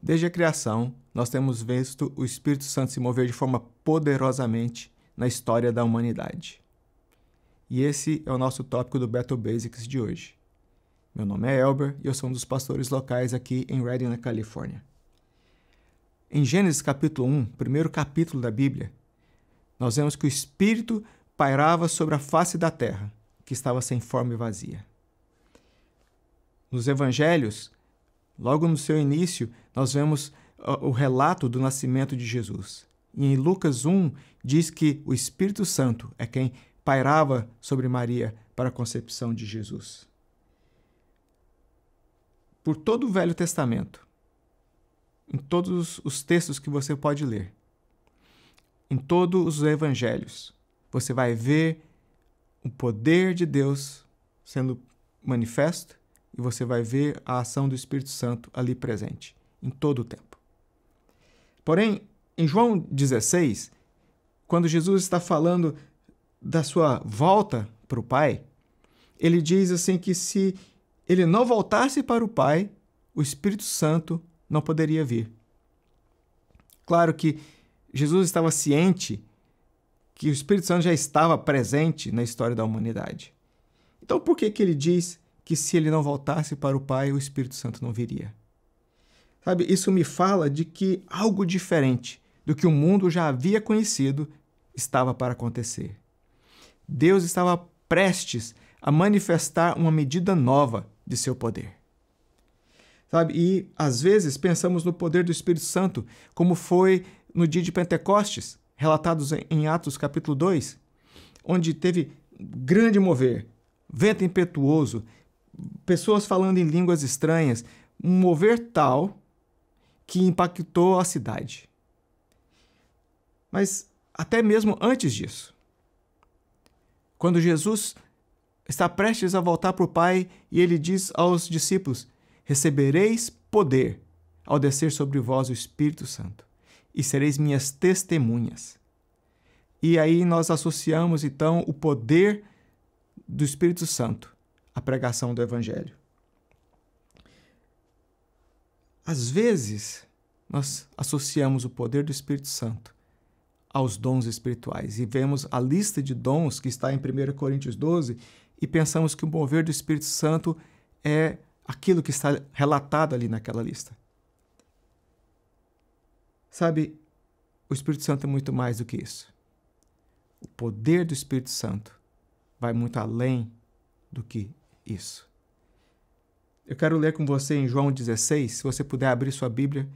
Desde a criação, nós temos visto o Espírito Santo se mover de forma poderosamente na história da humanidade. E esse é o nosso tópico do Battle Basics de hoje. Meu nome é Elber e eu sou um dos pastores locais aqui em Redding, na Califórnia. Em Gênesis capítulo 1, primeiro capítulo da Bíblia, nós vemos que o Espírito pairava sobre a face da terra, que estava sem forma e vazia. Nos Evangelhos, logo no seu início, nós vemos o relato do nascimento de Jesus. E em Lucas 1, diz que o Espírito Santo é quem pairava sobre Maria para a concepção de Jesus. Por todo o Velho Testamento, em todos os textos que você pode ler, em todos os Evangelhos, você vai ver o poder de Deus sendo manifesto e você vai ver a ação do Espírito Santo ali presente, em todo o tempo. Porém, em João 16, quando Jesus está falando da sua volta para o Pai, ele diz assim que se ele não voltasse para o Pai, o Espírito Santo não poderia vir. Claro que Jesus estava ciente que o Espírito Santo já estava presente na história da humanidade. Então, por que ele diz que se ele não voltasse para o Pai, o Espírito Santo não viria? Sabe, isso me fala de que algo diferente do que o mundo já havia conhecido estava para acontecer. Deus estava prestes a manifestar uma medida nova de seu poder. Sabe, e às vezes pensamos no poder do Espírito Santo como foi no dia de Pentecostes, relatados em Atos capítulo 2, onde teve grande mover, vento impetuoso, pessoas falando em línguas estranhas, um mover tal que impactou a cidade. Mas até mesmo antes disso, quando Jesus está prestes a voltar para o Pai e ele diz aos discípulos: recebereis poder ao descer sobre vós o Espírito Santo e sereis minhas testemunhas. E aí nós associamos então o poder do Espírito Santo à pregação do Evangelho. Às vezes, nós associamos o poder do Espírito Santo aos dons espirituais e vemos a lista de dons que está em 1 Coríntios 12 e pensamos que o mover do Espírito Santo é aquilo que está relatado ali naquela lista. Sabe, o Espírito Santo é muito mais do que isso. O poder do Espírito Santo vai muito além do que isso. Eu quero ler com você em João 16, se você puder abrir sua Bíblia,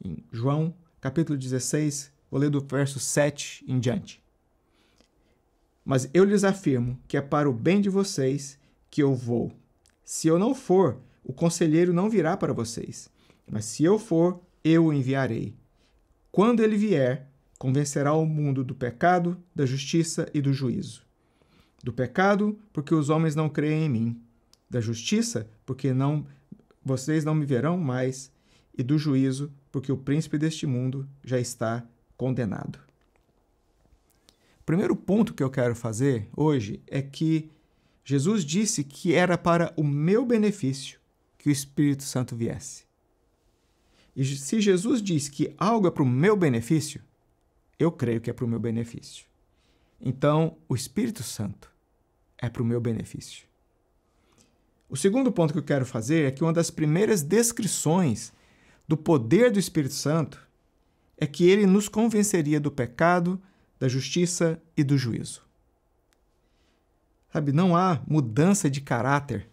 em João, capítulo 16, vou ler do verso 7 em diante. Mas eu lhes afirmo que é para o bem de vocês que eu vou. Se eu não for, o conselheiro não virá para vocês. Mas se eu for, eu o enviarei. Quando ele vier, convencerá o mundo do pecado, da justiça e do juízo. Do pecado, porque os homens não creem em mim. Da justiça, porque vocês não me verão mais. E do juízo, porque o príncipe deste mundo já está condenado. O primeiro ponto que eu quero fazer hoje é que Jesus disse que era para o meu benefício que o Espírito Santo viesse. E se Jesus diz que algo é para o meu benefício, eu creio que é para o meu benefício. Então, o Espírito Santo é para o meu benefício. O segundo ponto que eu quero fazer é que uma das primeiras descrições do poder do Espírito Santo é que ele nos convenceria do pecado, da justiça e do juízo. Sabe, não há mudança de caráter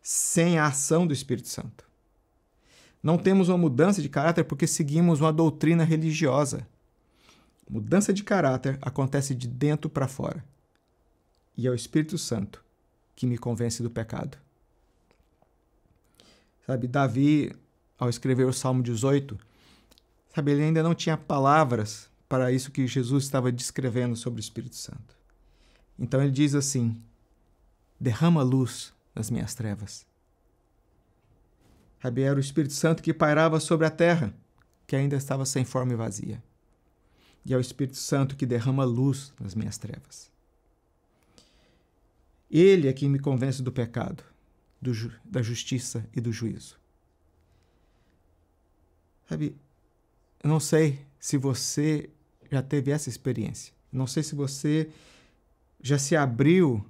sem a ação do Espírito Santo. Não temos uma mudança de caráter porque seguimos uma doutrina religiosa. Mudança de caráter acontece de dentro para fora. E é o Espírito Santo que me convence do pecado. Sabe, Davi, ao escrever o Salmo 18, sabe, ele ainda não tinha palavras para isso que Jesus estava descrevendo sobre o Espírito Santo. Então ele diz assim: derrama luz nas minhas trevas. Sabe, era o Espírito Santo que pairava sobre a terra, que ainda estava sem forma e vazia. E é o Espírito Santo que derrama luz nas minhas trevas. Ele é quem me convence do pecado, da justiça e do juízo. Sabe, eu não sei se você já teve essa experiência. Não sei se você já se abriu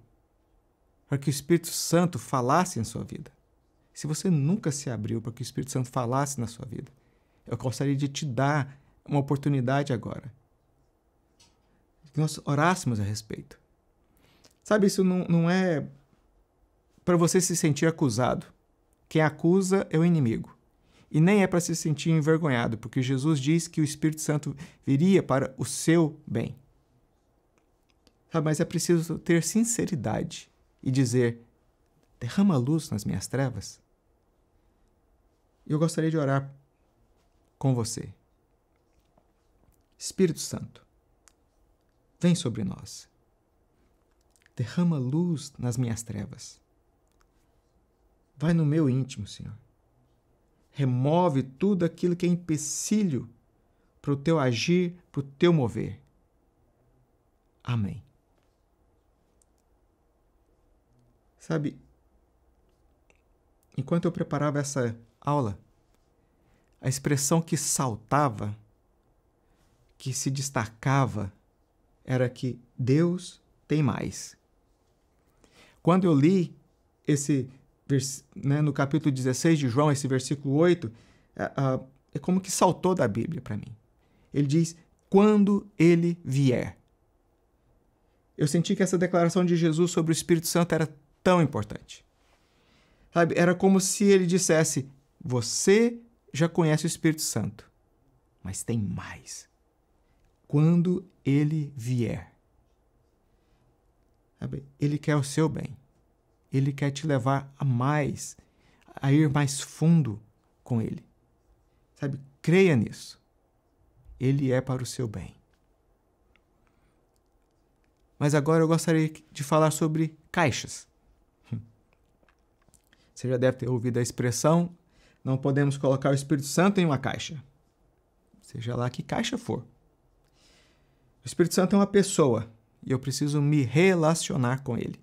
para que o Espírito Santo falasse em sua vida. Se você nunca se abriu para que o Espírito Santo falasse na sua vida, eu gostaria de te dar uma oportunidade agora. Que nós orássemos a respeito. Sabe, isso não é para você se sentir acusado. Quem acusa é o inimigo. E nem é para se sentir envergonhado, porque Jesus diz que o Espírito Santo viria para o seu bem. Sabe, mas é preciso ter sinceridade e dizer: derrama luz nas minhas trevas. Eu gostaria de orar com você. Espírito Santo, vem sobre nós. Derrama luz nas minhas trevas. Vai no meu íntimo, Senhor. Remove tudo aquilo que é empecilho para o teu agir, para o teu mover. Amém. Sabe, enquanto eu preparava essa aula, a expressão que saltava, que se destacava, era que Deus tem mais. Quando eu li esse no capítulo 16 de João, esse versículo 8, é como que saltou da Bíblia para mim. Ele diz, quando ele vier. Eu senti que essa declaração de Jesus sobre o Espírito Santo era tão importante. Sabe? Era como se ele dissesse, você já conhece o Espírito Santo, mas tem mais. Quando ele vier. Sabe? Ele quer o seu bem. Ele quer te levar a mais, a ir mais fundo com ele. Sabe? Creia nisso. Ele é para o seu bem. Mas agora eu gostaria de falar sobre caixas. Você já deve ter ouvido a expressão, não podemos colocar o Espírito Santo em uma caixa. Seja lá que caixa for. O Espírito Santo é uma pessoa e eu preciso me relacionar com ele.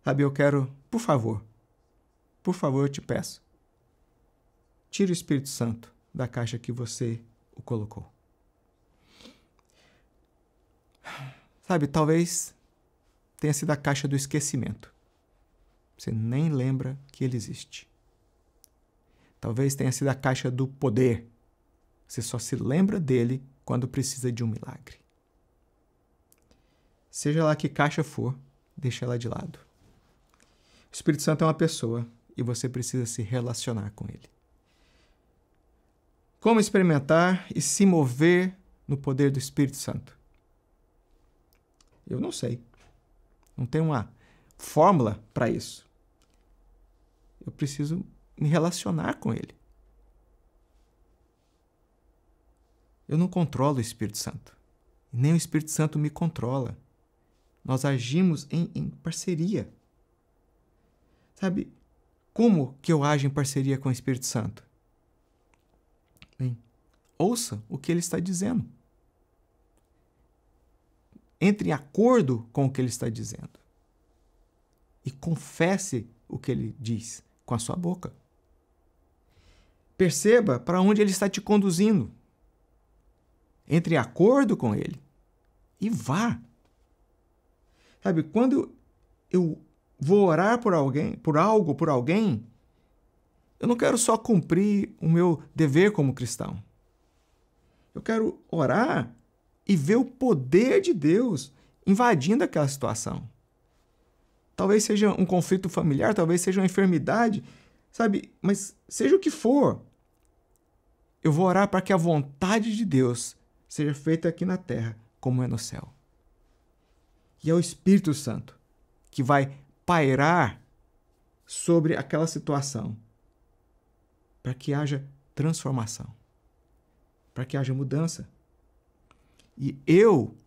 Sabe, eu quero, por favor, eu te peço, tire o Espírito Santo da caixa que você o colocou. Sabe, talvez tenha sido a caixa do esquecimento. Você nem lembra que ele existe. Talvez tenha sido a caixa do poder. Você só se lembra dele quando precisa de um milagre. Seja lá que caixa for, deixa ela de lado. O Espírito Santo é uma pessoa e você precisa se relacionar com ele. Como experimentar e se mover no poder do Espírito Santo? Eu não sei. Não tem uma fórmula para isso. Eu preciso me relacionar com ele. Eu não controlo o Espírito Santo. Nem o Espírito Santo me controla. Nós agimos em parceria. Sabe, como que eu ajo em parceria com o Espírito Santo? Bem, ouça o que ele está dizendo. Entre em acordo com o que ele está dizendo. E confesse o que ele diz com a sua boca. Perceba para onde ele está te conduzindo. Entre em acordo com ele e vá. Sabe, quando eu vou orar por alguém, por alguém, eu não quero só cumprir o meu dever como cristão. Eu quero orar e ver o poder de Deus invadindo aquela situação. Talvez seja um conflito familiar, talvez seja uma enfermidade, sabe? Mas seja o que for, eu vou orar para que a vontade de Deus seja feita aqui na terra, como é no céu. E é o Espírito Santo que vai pairar sobre aquela situação para que haja transformação, para que haja mudança. E eu,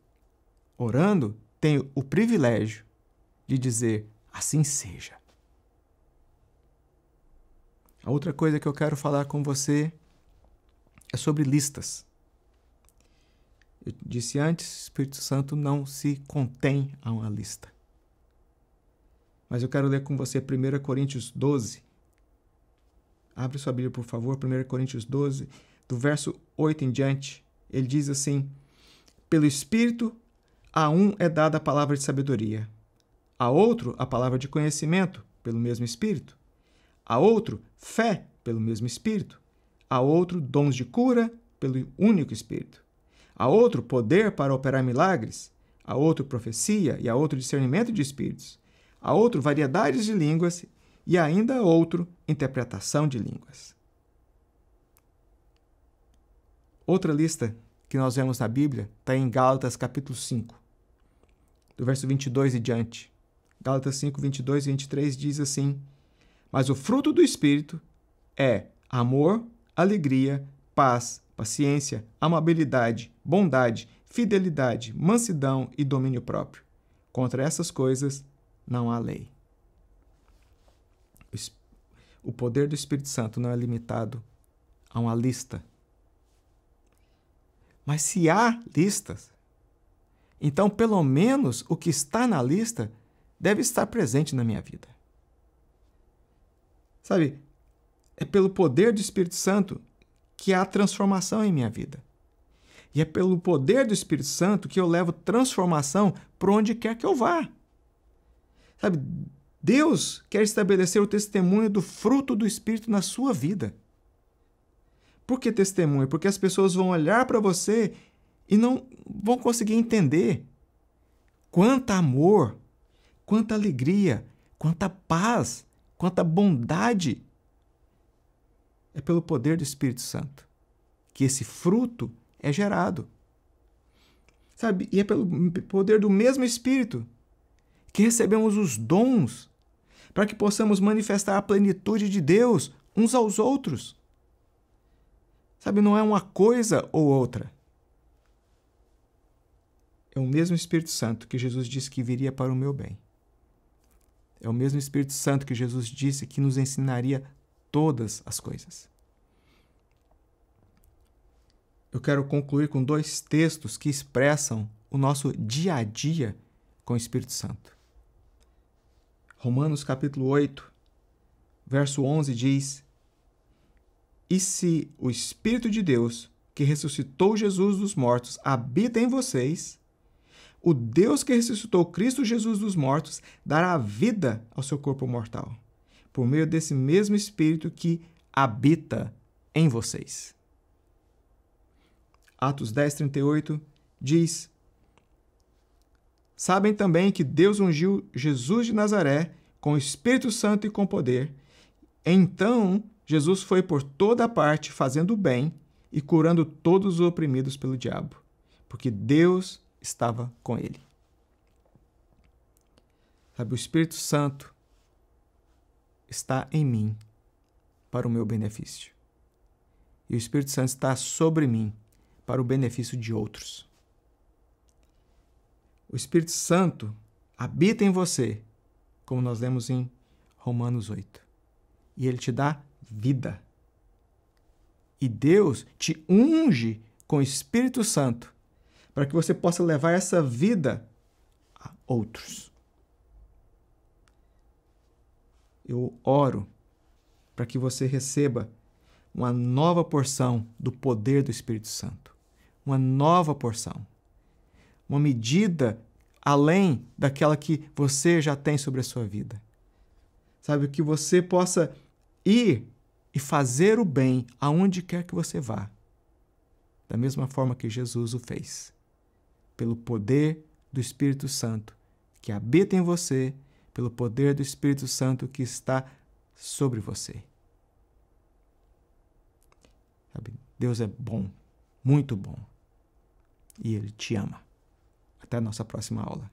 orando, tenho o privilégio de dizer, assim seja. A outra coisa que eu quero falar com você é sobre listas. Eu disse antes, o Espírito Santo não se contém a uma lista. Mas eu quero ler com você 1 Coríntios 12, Abre sua Bíblia, por favor, 1 Coríntios 12, do verso 8 em diante. Ele diz assim: pelo Espírito, a um é dada a palavra de sabedoria, a outro a palavra de conhecimento, pelo mesmo Espírito, a outro fé, pelo mesmo Espírito, a outro dons de cura, pelo único Espírito, a outro poder para operar milagres, a outro profecia e a outro discernimento de espíritos, a outro variedades de línguas e ainda a outro interpretação de línguas. Outra lista que nós vemos na Bíblia está em Gálatas capítulo 5, do verso 22 e diante. Gálatas 5, 22 e 23 diz assim: mas o fruto do Espírito é amor, alegria, paz, paciência, amabilidade, bondade, fidelidade, mansidão e domínio próprio. Contra essas coisas não há lei. O poder do Espírito Santo não é limitado a uma lista. Mas se há listas, então pelo menos o que está na lista deve estar presente na minha vida. Sabe, é pelo poder do Espírito Santo que há transformação em minha vida. E é pelo poder do Espírito Santo que eu levo transformação por onde quer que eu vá. Sabe, Deus quer estabelecer o testemunho do fruto do Espírito na sua vida. Por que testemunho? Porque as pessoas vão olhar para você e não vão conseguir entender quanto amor, quanta alegria, quanta paz, quanta bondade. É pelo poder do Espírito Santo que esse fruto é gerado. Sabe? E é pelo poder do mesmo Espírito que recebemos os dons para que possamos manifestar a plenitude de Deus uns aos outros. Sabe, não é uma coisa ou outra. É o mesmo Espírito Santo que Jesus disse que viria para o meu bem. É o mesmo Espírito Santo que Jesus disse que nos ensinaria todas as coisas. Eu quero concluir com 2 textos que expressam o nosso dia a dia com o Espírito Santo. Romanos capítulo 8, verso 11 diz: e se o Espírito de Deus, que ressuscitou Jesus dos mortos, habita em vocês, o Deus que ressuscitou Cristo Jesus dos mortos dará vida ao seu corpo mortal, por meio desse mesmo Espírito que habita em vocês. Atos 10, 38 diz: sabem também que Deus ungiu Jesus de Nazaré com o Espírito Santo e com poder. Então Jesus foi por toda parte fazendo o bem e curando todos os oprimidos pelo diabo, porque Deus estava com ele. Sabe, o Espírito Santo está em mim para o meu benefício. E o Espírito Santo está sobre mim para o benefício de outros. O Espírito Santo habita em você, como nós lemos em Romanos 8. E ele te dá vida. E Deus te unge com o Espírito Santo para que você possa levar essa vida a outros. Eu oro para que você receba uma nova porção do poder do Espírito Santo. Uma nova porção. Uma medida além daquela que você já tem sobre a sua vida. Sabe, que você possa ir e fazer o bem aonde quer que você vá. Da mesma forma que Jesus o fez. Pelo poder do Espírito Santo que habita em você, pelo poder do Espírito Santo que está sobre você. Sabe, Deus é bom, muito bom. E Ele te ama. Até a nossa próxima aula.